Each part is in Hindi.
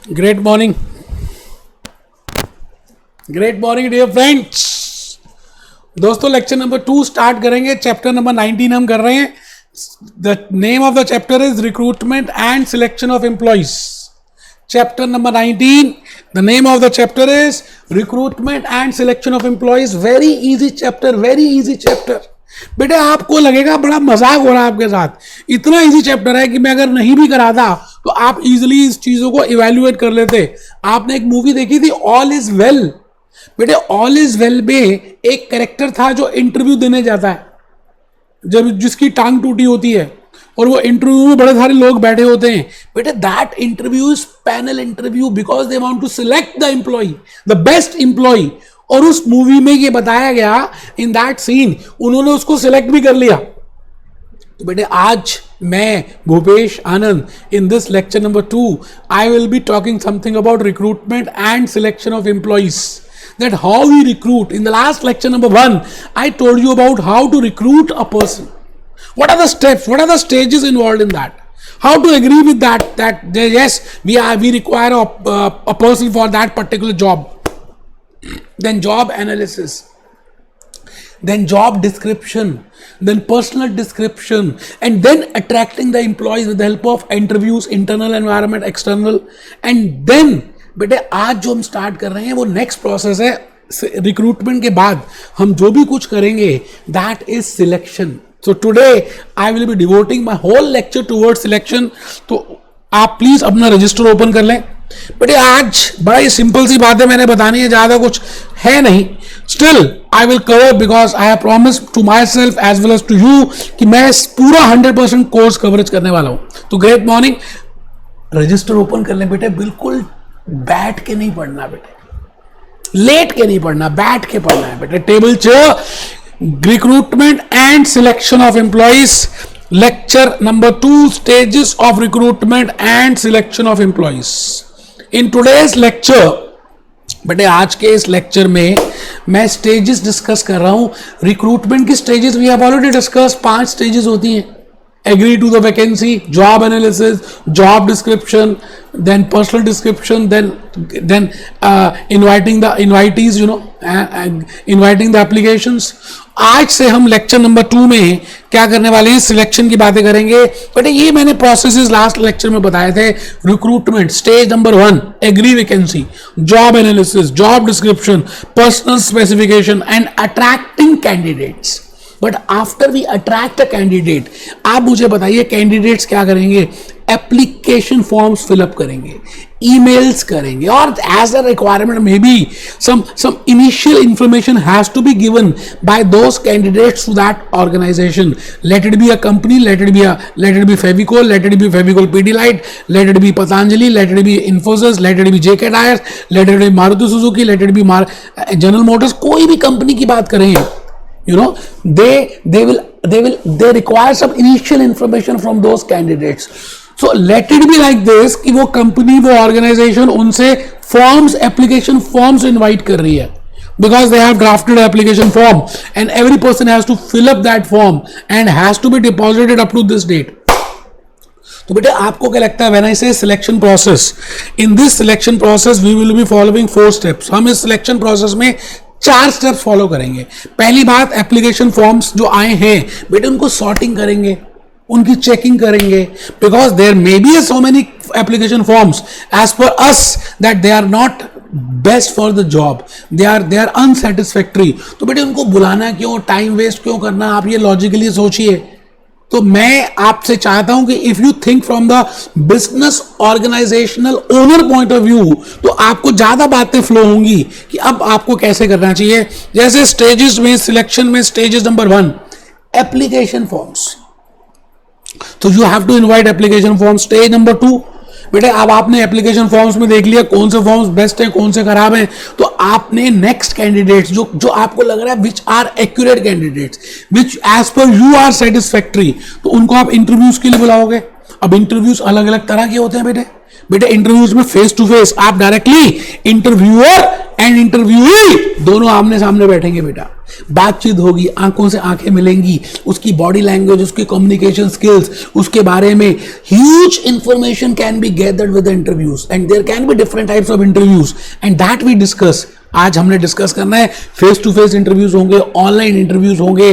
Great morning, great morning dear friends. दोस्तों लेक्चर नंबर 2 स्टार्ट करेंगे। चैप्टर नंबर 19 हम कर रहे हैं। The name of the chapter is recruitment and selection of employees. Chapter number 19, the name of the chapter is recruitment and selection of employees. Very easy chapter, very easy chapter. बेटे आपको लगेगा बड़ा मजाक हो रहा है आपके साथ, इतना इजी चैप्टर है कि मैं अगर नहीं भी कराता तो आप इजीली इस चीजों को इवेल्युएट कर लेते। आपने एक मूवी देखी थी ऑल इज वेल। बेटे ऑल इज वेल में एक कैरेक्टर था जो इंटरव्यू देने जाता है, जब जिसकी टांग टूटी होती है और वो इंटरव्यू में बड़े सारे लोग बैठे होते हैं। बेटे that interview is panel interview because they want to select the employee, the best employee. और उस मूवी में ये बताया गया इन दैट सीन, उन्होंने उसको सिलेक्ट भी कर लिया। तो बेटे आज मैं Bhupesh Anand in this lecture number 2 I will be talking something about recruitment and selection of employees, that how we recruit. In the last lecture number 1 I told you about how to recruit a person. What are the steps, what are the stages involved in that, how to agree with that yes we require a person for that particular job. Then job analysis, then job description, then personal description, and then attracting the employees with the help of interviews, internal environment, external. And then बेटे आज जो हम स्टार्ट कर रहे हैं वो नेक्स्ट प्रोसेस है। रिक्रूटमेंट के बाद हम जो भी कुछ करेंगे that is selection. So today I will be devoting my whole lecture towards selection. तो आप प्लीज अपना रजिस्टर ओपन कर लें। बेटे आज बड़ा ही सिंपल सी बात है, मैंने बतानी है, ज्यादा कुछ है नहीं। Still I will cover because I have promise to myself as well as to you कि मैं पूरा 100% कोर्स कवरेज करने वाला हूं। तो ग्रेट मॉर्निंग, रजिस्टर ओपन कर लें बेटे। बिल्कुल बैठ के नहीं पढ़ना बेटे, लेट के नहीं पढ़ना, बैठ के पढ़ना है बेटे। Table chair, recruitment and selection of employees, lecture number 2, stages of recruitment and selection of employees. In today's lecture बेटे आज के इस लेक्चर में मैं स्टेजेस डिस्कस कर रहा हूं। रिक्रूटमेंट की stages we have already discuss, 5 stages होती हैं। Agree to the vacancy, job analysis, job description, then personal description, then inviting the invitees, inviting the applications. आज से हम लेक्चर नंबर 2 में क्या करने वाले हैं, सिलेक्शन की बातें करेंगे। बट ये मैंने प्रोसेसेस लास्ट लेक्चर में बताए थे। Recruitment stage number 1, agree vacancy, job analysis, job description, personal specification and attracting candidates. But after we attract a candidate, आप मुझे बताइए कैंडिडेट्स क्या करेंगे? एप्लीकेशन फॉर्म्स फिलअप करेंगे, ईमेल्स करेंगे, और as a requirement may be some initial information has to be given by those candidates to that organisation. Let it be a company, let it be Fevicol, let it be Fevicol Pidilite, late it B Patanjali, late it B Infosys, late it B JK tyres, late it B Maruti Suzuki, late it B general Motors. कोई भी कंपनी की बात करें, they require some initial information from those candidates. So let it be like this कि वो कंपनी, वो ऑर्गेनाइजेशन उनसे फॉर्म्स, एप्लीकेशन फॉर्म्स इनवाइट कर रही है because they have drafted an application form and every person has to fill up that form and has to be deposited up to this date. तो बेटे आपको क्या लगता है when I say selection process, in this selection process we will be following 4 steps. हम इस सिलेक्शन प्रोसेस में 4 स्टेप्स फॉलो करेंगे। पहली बात, एप्लीकेशन फॉर्म्स जो आए हैं बेटे उनको सॉर्टिंग करेंगे, उनकी चेकिंग करेंगे, because there may be so many application forms as per us that they are not best for the job, they are unsatisfactory. तो बेटे उनको बुलाना क्यों, टाइम वेस्ट क्यों करना? आप ये लॉजिकली सोचिए। तो मैं आपसे चाहता हूं कि if you think from the business organisational owner point of view तो आपको ज्यादा बातें फ्लो होंगी कि अब आपको कैसे करना चाहिए। जैसे स्टेजेस में, सिलेक्शन में स्टेजेस नंबर 1, एप्लीकेशन फॉर्म्स। तो you have to invite application form. Stage number 2 बेटे अब आपने एप्लीकेशन फॉर्म्स में देख लिया कौन से फॉर्म्स बेस्ट हैं, कौन से खराब हैं। तो आपने नेक्स्ट कैंडिडेट्स जो आपको लग रहा है which are accurate candidates, which as per you are satisfactory, तो उनको आप इंटरव्यूज के लिए बुलाओगे। अब इंटरव्यूज अलग अलग तरह के होते हैं बेटे। इंटरव्यूज में फेस टू फेस आप डायरेक्टली इंटरव्यूअर एंड इंटरव्यूई दोनों आमने सामने बैठेंगे बेटा, बातचीत होगी, आंखों से आंखें मिलेंगी, उसकी बॉडी लैंग्वेज, उसकी कम्युनिकेशन स्किल्स, उसके बारे में huge information can be gathered with interviews and there can be different types of interviews and that we discuss. आज हमने डिस्कस करना है, फेस टू फेस इंटरव्यूज होंगे, ऑनलाइन इंटरव्यूज होंगे,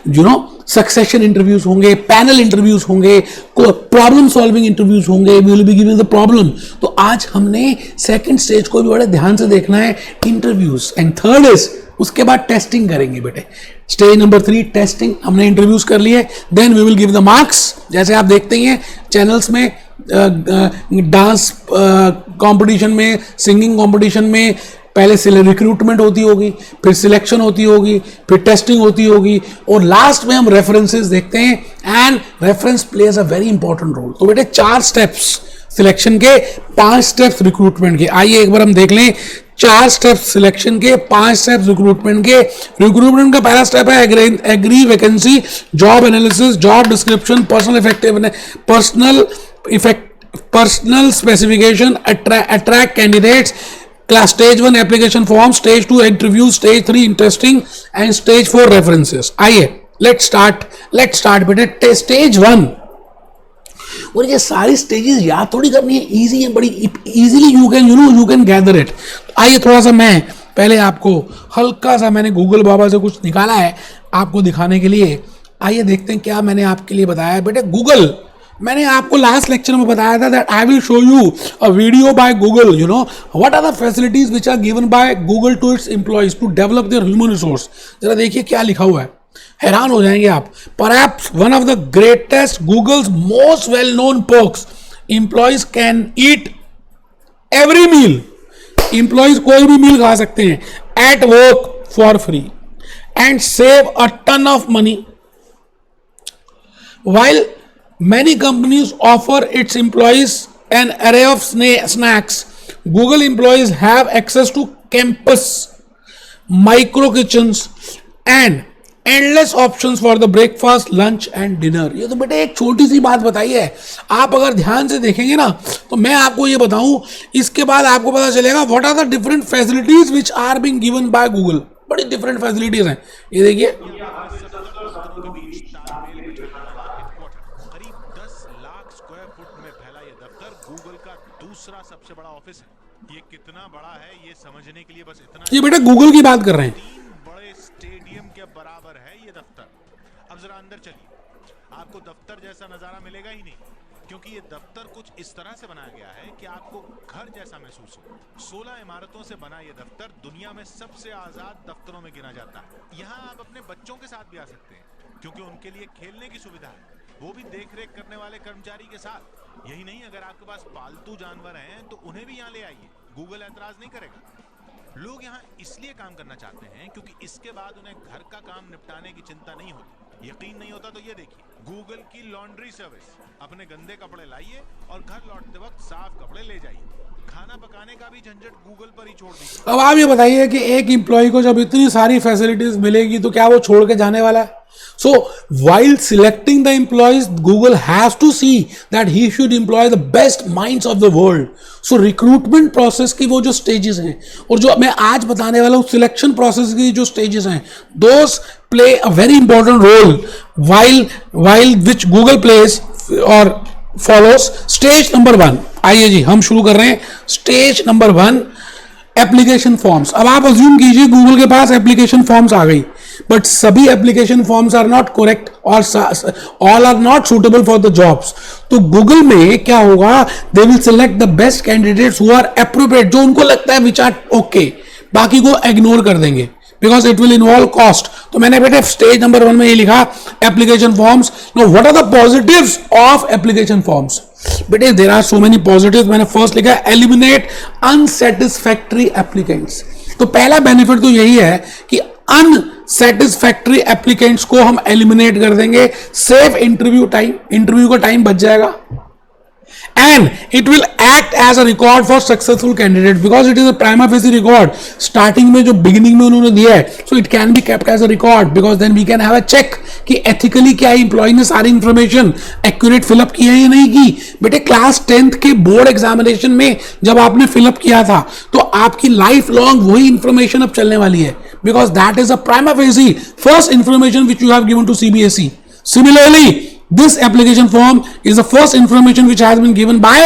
यू नो सक्सेशन इंटरव्यूज होंगे, पैनल इंटरव्यूज होंगे, प्रॉब्लम सॉल्विंग इंटरव्यूज होंगे, we will be giving the problem. तो आज हमने सेकंड स्टेज को भी बड़े ध्यान से देखना है, इंटरव्यूज. एंड थर्ड इज उसके बाद टेस्टिंग करेंगे बेटे. Stage number 3 testing. हमने इंटरव्यूज कर लिए, then we will give the marks. जैसे आप देखते हैं चैनल्स में, डांस कंपटीशन में, सिंगिंग कंपटीशन में पहले से रिक्रूटमेंट होती होगी, फिर सिलेक्शन होती होगी, फिर टेस्टिंग होती होगी, और लास्ट में हम रेफरेंसेस देखते हैं. And reference plays a very important role. तो बेटे 4 स्टेप्स सिलेक्शन के, 5 स्टेप्स रिक्रूटमेंट के. आइए एक बार हम देख लें. 4 स्टेप्स सिलेक्शन के, 5 स्टेप्स रिक्रूटमेंट के. रिक्रूटमेंट का पहला स्टेप है agree vacancy, job analysis, job description, personal specification, attract candidates. Class stage 1 application form, stage 2 interview, stage 3 testing and stage 4 references. आइए let's start बेटे stage 1. और ये सारी स्टेजेस याद थोड़ी करनी है, इजी है, बड़ी easily you can gather it. आइए थोड़ा सा मैं पहले आपको हल्का सा मैंने गूगल बाबा से कुछ निकाला है आपको दिखाने के लिए. आइए देखते हैं क्या मैंने आपके लिए बताया है बेटे. गूगल, मैंने आपको लास्ट लेक्चर में बताया था that I will show you a video by Google, you know what are the facilities which are given by Google to its employees to develop their human resource. जरा देखिए क्या लिखा हुआ है, हैरान हो जाएंगे आप. Perhaps one of the greatest Google's most well known perks, employees can eat every meal. Employees कोई भी मील खा सकते हैं at work for free and save a ton of money. while many companies offer its employees an array of snacks, Google employees have access to campus micro kitchens and endless options for the breakfast, lunch and dinner. ये तो बेटे एक छोटी सी बात बताई है, आप अगर ध्यान से देखेंगे ना तो मैं आपको ये बताऊं, इसके बाद आपको पता चलेगा what are the different facilities which are being given by Google. बड़ी डिफरेंट फैसिलिटीज हैं. ये देखिए दूसरा सबसे बड़ा ऑफिस है. ये कितना बड़ा है ये समझने के लिए बस इतना, ये बेटा गूगल की बात कर रहे हैं. 3 बड़े स्टेडियम के बराबर है ये दफ्तर. अब जरा अंदर चलिए, आपको दफ्तर जैसा नजारा मिलेगा ही नहीं, क्योंकि ये दफ्तर कुछ इस तरह से बनाया गया है कि आपको घर जैसा महसूस हो. 16 इमारतों से बना ये दफ्तर दुनिया में सबसे आजाद दफ्तरों में गिना जाता है. यहाँ आप अपने बच्चों के साथ भी आ सकते हैं, क्योंकि उनके लिए खेलने की सुविधा है, वो भी देख रेख करने वाले कर्मचारी के साथ. यही नहीं, अगर आपके पास पालतू जानवर हैं तो उन्हें भी यहाँ ले आइए, गूगल ऐतराज नहीं करेगा. लोग यहाँ इसलिए काम करना चाहते हैं क्योंकि इसके बाद उन्हें घर का काम निपटाने की चिंता नहीं होती. यकीन नहीं होता तो ये देखिए, गूगल की लॉन्ड्री सर्विस. अपने गंदे कपड़े लाइए और घर लौटते वक्त साफ कपड़े ले जाइए. खाना पकाने का भी झंझट गूगल पर ही छोड़ दीजिए. अब आप ये बताइए कि एक एम्प्लॉय को जब इतनी सारी फैसिलिटीज मिलेगी तो क्या वो छोड़ के जाने वाला है? So while selecting the employees, Google has to see that he should employ the best minds of the world. So recruitment process की वो जो stages हैं और जो मैं आज बताने वाला हूँ selection process की जो stages हैं, those play a very important role while which Google plays or follows. Stage number 1. आइए जी हम शुरू कर रहे हैं. Stage number 1, application forms. अब आप अज्यूम कीजिए गूगल के पास एप्लीकेशन फॉर्म्स आ गई, बट सभी application forms are not correct और all are not suitable for the jobs. तो गूगल में क्या होगा, they will select the best candidates who are appropriate, जो उनको लगता है विच आर ओके, बाकी को इग्नोर कर देंगे because it will involve cost. तो मैंने बेटे स्टेज नंबर 1 में ये लिखा application forms. No what are the positives of application forms? बेटे there are so many positives. मैंने फर्स्ट लिखा एलिमिनेट अनसेटिस्फैक्टरी एप्लीकेंट्स. तो पहला बेनिफिट तो यही है कि अनसेटिस्फैक्टरी एप्लीकेंट्स को हम एलिमिनेट कर देंगे. सेव इंटरव्यू टाइम, इंटरव्यू का टाइम बच जाएगा. And and it will act as a record for successful candidate because it is a prima facie record. Starting में जो beginning में उन्होंने दिया है, so it can be kept as a record because then we can have a check कि ethically क्या employee ने सारी information accurate fill up की है या नहीं की. बेटे क्लास 10th के बोर्ड एग्जामिनेशन में जब आपने फिलअप किया था तो आपकी लाइफ लॉन्ग वही इंफॉर्मेशन अब चलने वाली है because that is a prima facie first information which you have given to CBSE. Similarly, this application form is the first information which has been given by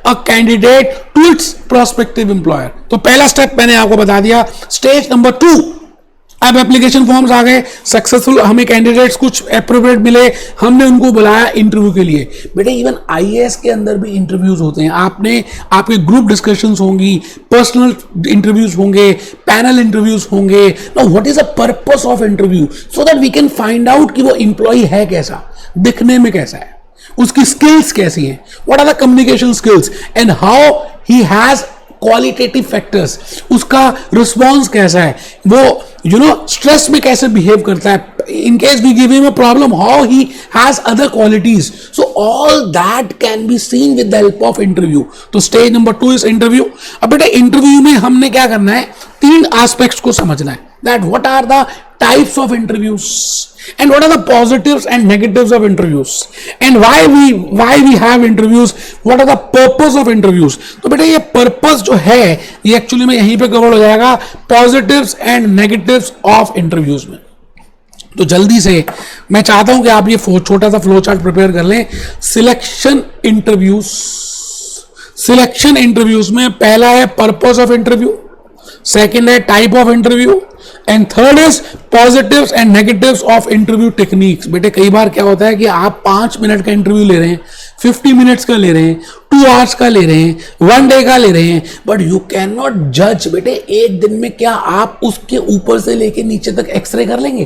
a candidate to its prospective employer. तो पहला स्टेप मैंने आपको बता दिया. स्टेज नंबर 2, अब एप्लीकेशन फॉर्म्स आ गए, सक्सेसफुल हमें कैंडिडेट्स कुछ अप्रोप्रिएट मिले, हमने उनको बुलाया इंटरव्यू के लिए. बेटे इवन आईएएस के अंदर भी इंटरव्यूज होते हैं. आपके ग्रुप डिस्कशंस होंगी, पर्सनल इंटरव्यूज होंगे, पैनल इंटरव्यूज होंगे. Now what is the purpose of interview? So that we can find out कि वो इंप्लॉय है कैसा, दिखने में कैसा है, उसकी स्किल्स कैसी हैं, what are the communication skills and how he has qualitative factors, उसका रिस्पॉन्स कैसा है, वो स्ट्रेस में कैसे बिहेव करता है, in case we give him a problem how he has other qualities. So all that can be seen with the help of interview. तो स्टेज नंबर 2 इज इंटरव्यू. अब बेटा इंटरव्यू में हमने क्या करना है, 3 एस्पेक्ट्स को समझना है. That what are the types of interviews and what are the positives and negatives of interviews and why we have interviews, what are the purpose of interviews. तो बेटा ये purpose जो है ये एक्चुअली में यहीं पे कवर हो जाएगा positives and negatives of interviews में. तो जल्दी से मैं चाहता हूं कि आप ये छोटा सा फ्लो चार्ट प्रिपेयर कर लें. सिलेक्शन इंटरव्यूज में पहला है पर्पस ऑफ इंटरव्यू, सेकेंड है type of interview and third is positives and negatives of interview techniques. बेटे कई बार क्या होता है कि आप 5 मिनट का इंटरव्यू ले रहे हैं, 50 मिनट्स का ले रहे हैं, 2 आवर्स का ले रहे हैं, 1 डे का ले रहे हैं, बट यू कैन नॉट जज. बेटे एक दिन में क्या आप उसके ऊपर से लेके नीचे तक एक्सरे कर लेंगे?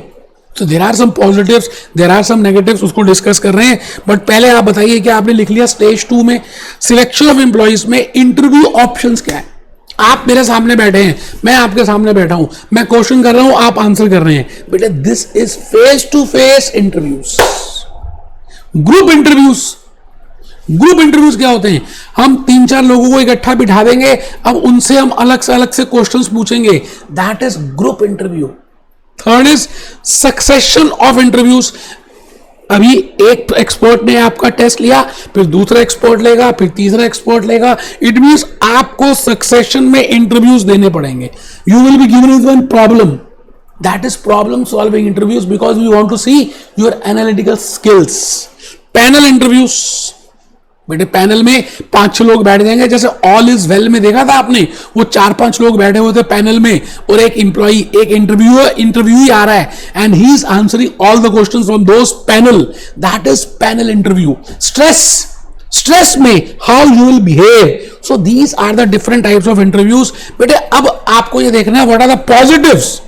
तो there are some positives, there are some negatives, उसको डिस्कस कर रहे हैं. बट पहले आप बताइए कि आपने लिख लिया स्टेज 2 में सिलेक्शन ऑफ एम्प्लॉइज में इंटरव्यू ऑप्शंस क्या है. आप मेरे सामने बैठे हैं, मैं आपके सामने बैठा हूं, मैं क्वेश्चन कर रहा हूं, आप आंसर कर रहे हैं. बेटे this is face to face interviews. Group interviews क्या होते हैं? हम 3-4 लोगों को इकट्ठा बिठा देंगे, अब उनसे हम अलग से क्वेश्चंस पूछेंगे. That is group interview. Third is succession of interviews. अभी एक एक्सपर्ट ने आपका टेस्ट लिया, फिर दूसरा एक्सपर्ट लेगा, फिर तीसरा एक्सपर्ट लेगा. इट मींस आपको सक्सेशन में इंटरव्यूज देने पड़ेंगे. You will be given with one problem, that is problem solving interviews because we want to see your analytical skills. Panel interviews. बेटे पैनल में 5-6 लोग बैठ जाएंगे, जैसे ऑल इज वेल में देखा था आपने, वो 4-5 लोग बैठे हुए थे पैनल में और एक इंप्लॉई, एक इंटरव्यू आ रहा है and he is answering all the questions from those panel. That is panel interview. Stress में how you will behave. So these are the different types of interviews. बेटे अब आपको ये देखना है व्हाट आर द पॉजिटिव्स.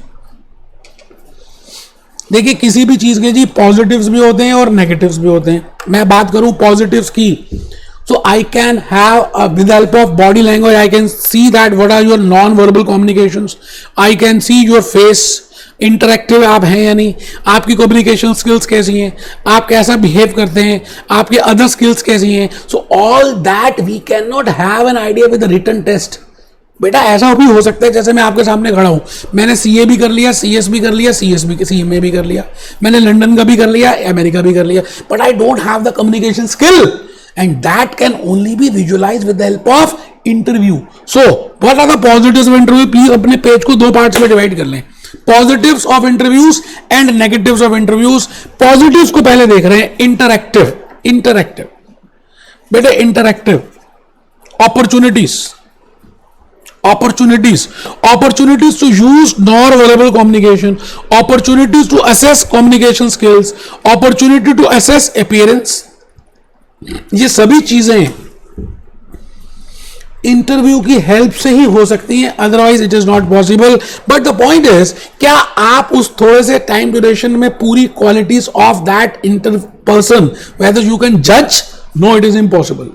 देखिए किसी भी चीज के जी पॉजिटिव्स भी होते हैं और नेगेटिव्स भी होते हैं. मैं बात करूं पॉजिटिव्स की, so I can have with help of body language I can see that what are your non verbal communications. I can see your face, interactive आप हैं या नहीं, आपकी कम्युनिकेशन स्किल्स कैसी हैं, आप कैसा बिहेव करते हैं, आपके अदर स्किल्स कैसी हैं. So all that we can not have an idea with written test. बेटा ऐसा भी हो सकता है जैसे मैं आपके सामने खड़ा हूं, मैंने सीए भी कर लिया, सीएस भी कर लिया, सीएमए भी कर लिया, मैंने लंदन का भी कर लिया, अमेरिका भी कर लिया, but I don't have the communication skill and that can only be visualize with the help of interview. So what are the positives of interview? Please अपने पेज को 2 पार्ट्स में डिवाइड कर लें. Positives of interviews and negatives of interviews. Positives को पहले देख रहे हैं. इंटरैक्टिव बेटे interactive. opportunities to use non-verbal communication, opportunities to assess communication skills, opportunity to assess appearance. ये सभी चीजें इंटरव्यू की हेल्प से ही हो सकती हैं, otherwise it is not possible. But the point is, क्या आप उस थोड़े से टाइम ड्यूरेशन में पूरी qualities of that person whether you can जज? No, it is impossible.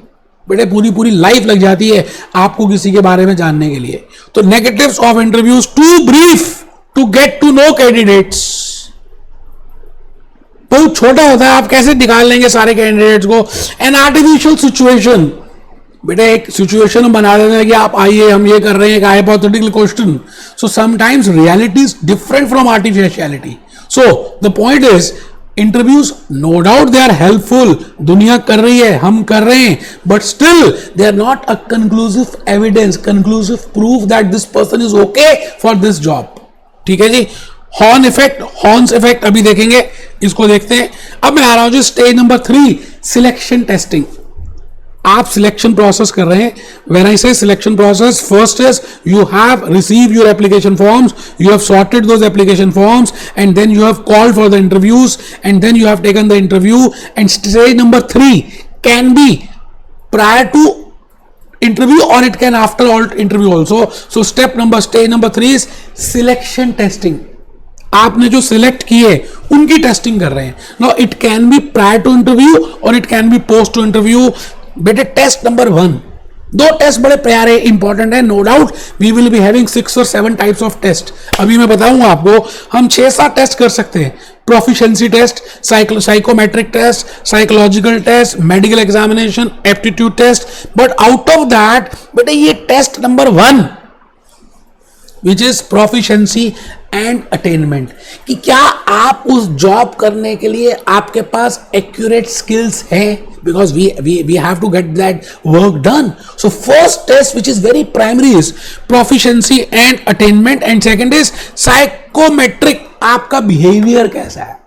बेटे पूरी लाइफ लग जाती है आपको किसी के बारे में जानने के लिए. तो negatives of interviews, too brief to get to know candidates. बहुत छोटा होता है, आप कैसे निकाल लेंगे सारे कैंडिडेट्स को. एन आर्टिफिशियल सिचुएशन, बेटा एक सिचुएशन बना देते हैं कि आप आइए हम ये कर रहे हैं, एक hypothetical question. So sometimes reality is different from artificiality. So the point is interviews no doubt they are helpful, दुनिया कर रही है, हम कर रहे हैं, but still they are not a conclusive evidence, conclusive proof that this person is okay for this job. ठीक है जी. हॉर्न इफेक्ट, हॉर्न्स इफेक्ट अभी देखेंगे, इसको देखते हैं. अब मैं आ रहा हूं जी स्टेज नंबर 3, सिलेक्शन टेस्टिंग. आप सिलेक्शन प्रोसेस कर रहे हैं. When I say selection process, first is you have receive your application forms, you have sorted those application forms and then you have called for the interviews and then you have taken the interview. And stage number 3 can be prior to interview or it can after all interview also. So stage number 3 is selection testing. आपने जो सिलेक्ट किए उनकी टेस्टिंग कर रहे हैं. Now it can be prior to interview और it can be post to interview. बेटे टेस्ट नंबर 1, 2 टेस्ट बड़े प्यारे इंपॉर्टेंट है, no doubt. We will be having 6 or 7 types of test. अभी मैं बताऊंगा आपको, हम 6-7 टेस्ट कर सकते हैं. Proficiency test, psychometric test, psychological test, medical examination, aptitude test. But out of that बेटे ये test number 1 which is proficiency and attainment, कि क्या आप उस जॉब करने के लिए आपके पास एक्यूरेट स्किल्स हैं, because we have to get that work done. So first test which is very primary is proficiency and attainment and second is psychometric. आपका बिहेवियर कैसा है,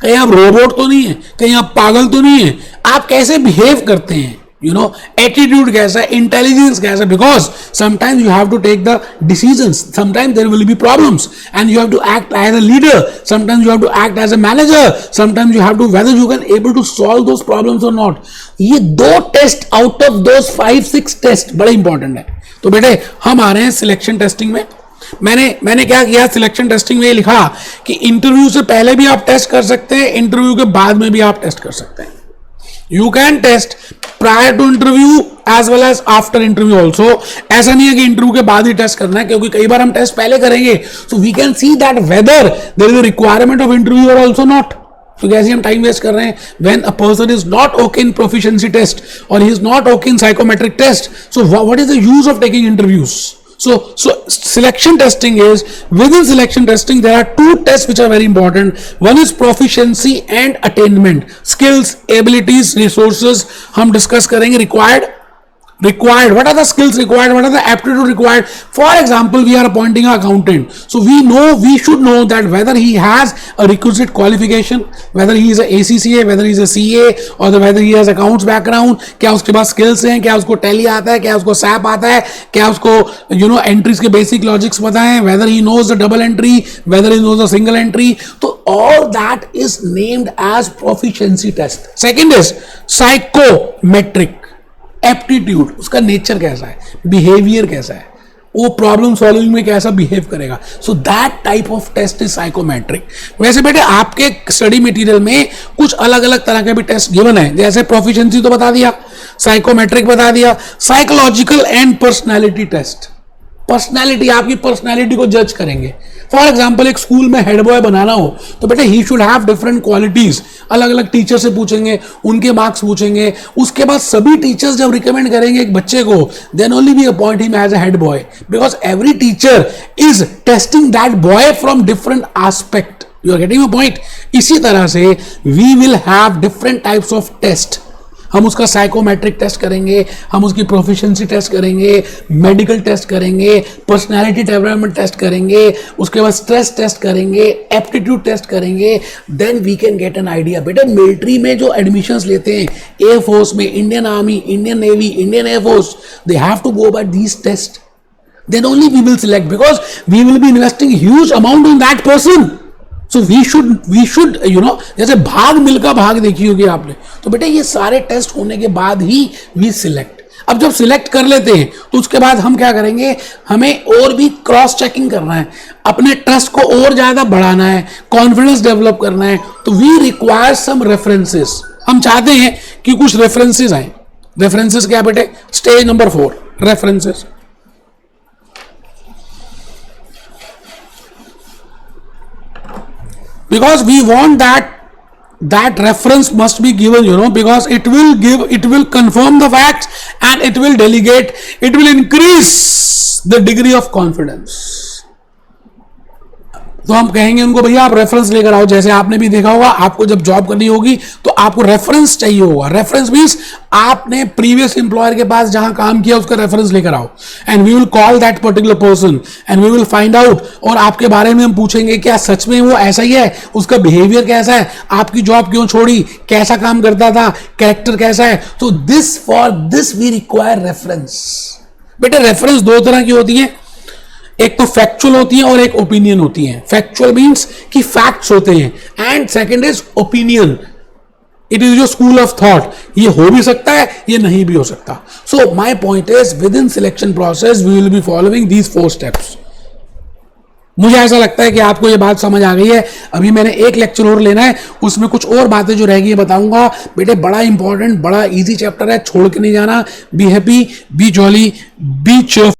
कहीं आप रोबोट तो नहीं है, कहीं आप पागल तो नहीं है, आप कैसे बिहेव करते हैं, you know, attitude कैसा है, intelligence कैसा है, because sometimes you have to take the decisions, sometimes there will be problems and you have to act as a leader, sometimes you have to act as a manager, sometimes you have to whether you can able to solve those problems or not. ये 2 test out of those 5-6 test बड़े इंपॉर्टेंट है. तो बेटे हम आ रहे हैं सिलेक्शन टेस्टिंग में. मैंने क्या किया, सिलेक्शन टेस्टिंग में लिखा कि इंटरव्यू से पहले भी आप टेस्ट कर सकते हैं, इंटरव्यू के बाद में भी आप टेस्ट कर सकते हैं. You can test prior to interview as well as after interview also. ऐसा नहीं है कि इंटरव्यू के बाद ही टेस्ट करना है, क्योंकि कई बार हम टेस्ट पहले करेंगे. So we can see that whether there is a requirement of interview or also not. तो कैसे हम टाइम वेस्ट कर रहे हैं when a person is not okay in proficiency test or he is not okay in psychometric test. So what is the use of taking interviews? So selection testing is, within selection testing there are 2 tests which are very important. One is proficiency and attainment, skills, abilities, resources हम discuss करेंगे. Required, what are the skills required, what are the aptitude required. For example, we are appointing an accountant, so we should know that whether he has a requisite qualification, whether he is a ACCA, whether he is a CA or whether he has accounts background, क्या उसके पास skills हैं, क्या उसको tally आता है, क्या उसको SAP आता है, क्या उसको entries के basic logics पता है, whether he knows the double entry, whether he knows the single entry. तो all that is named as proficiency test. Second is psychometric, aptitude, उसका नेचर कैसा है, बिहेवियर कैसा है, वो प्रॉब्लम सॉल्विंग में कैसा बिहेव करेगा. So that type of test is psychometric. वैसे बेटे आपके स्टडी मटेरियल में कुछ अलग अलग तरह के भी टेस्ट गिवन है, जैसे प्रोफिशिएंसी तो बता दिया, साइकोमेट्रिक बता दिया, psychological and personality test. Personality, आपकी पर्सनैलिटी को जज करेंगे. फॉर एग्जाम्पल एक स्कूल में हेड बॉय बनाना हो तो बेटे he should have different qualities. अलग अलग टीचर से पूछेंगे, उनके मार्क्स पूछेंगे, उसके बाद सभी टीचर्स जब रिकमेंड करेंगे एक बच्चे को, then only we appoint him as a head boy, because every teacher is testing that boy from different aspect. You are getting my point. इसी तरह से we will have different types of test. हम उसका साइकोमेट्रिक टेस्ट करेंगे, हम उसकी प्रोफिशिएंसी टेस्ट करेंगे, मेडिकल टेस्ट करेंगे, पर्सनालिटी डेवलपमेंट टेस्ट करेंगे, उसके बाद स्ट्रेस टेस्ट करेंगे, एप्टीट्यूड टेस्ट करेंगे. Then we can get an idea. बेटा मिलिट्री में जो एडमिशंस लेते हैं, एयर फोर्स में, Indian army, Indian navy, Indian air force, they have to go by these test. Then only we will select, because we will be investing huge amount in that person. So we should जैसे भाग मिल्खा भाग देखी होगी आपने, तो बेटे ये सारे टेस्ट होने के बाद ही वी सिलेक्ट. अब जब सिलेक्ट कर लेते हैं तो उसके बाद हम क्या करेंगे, हमें और भी क्रॉस चेकिंग करना है, अपने ट्रस्ट को और ज्यादा बढ़ाना है, कॉन्फिडेंस डेवलप करना है. तो वी रिक्वायर सम रेफरेंसेस. हम चाहते हैं कि कुछ रेफरेंसेस आए. रेफरेंसेस क्या बेटे, stage number 4 references. Because we want that that reference must be given, because it will confirm the facts and it will increase the degree of confidence. तो हम कहेंगे उनको भैया आप रेफरेंस लेकर आओ. जैसे आपने भी देखा होगा, आपको जब जॉब करनी होगी तो आपको रेफरेंस चाहिए होगा. रेफरेंस मींस आपने प्रीवियस एम्प्लॉयर के पास जहां काम किया उसका रेफरेंस लेकर आओ, and we will call that particular person and we will find out. और आपके बारे में हम पूछेंगे क्या सच में वो ऐसा ही है, उसका बिहेवियर कैसा है, आपकी जॉब क्यों छोड़ी, कैसा काम करता था, कैरेक्टर कैसा है. तो for this we require reference. बेटा रेफरेंस दो तरह की होती है, एक तो फैक्चुअल होती है और एक ओपिनियन होती है. फैक्चुअल मींस कि फैक्ट्स होते हैं, and second is opinion. It is your school of thought. ये हो भी सकता है, ये नहीं भी हो सकता. So my point is within selection process we will be following these 4 steps. मुझे ऐसा लगता है कि आपको ये बात समझ आ गई है. अभी मैंने एक लेक्चर और लेना है, उसमें कुछ और बातें जो रहेगी बताऊंगा. बेटे बड़ा इंपॉर्टेंट, बड़ा इजी चैप्टर है, छोड़ के नहीं जाना. Be happy, B jolly, B cheerful.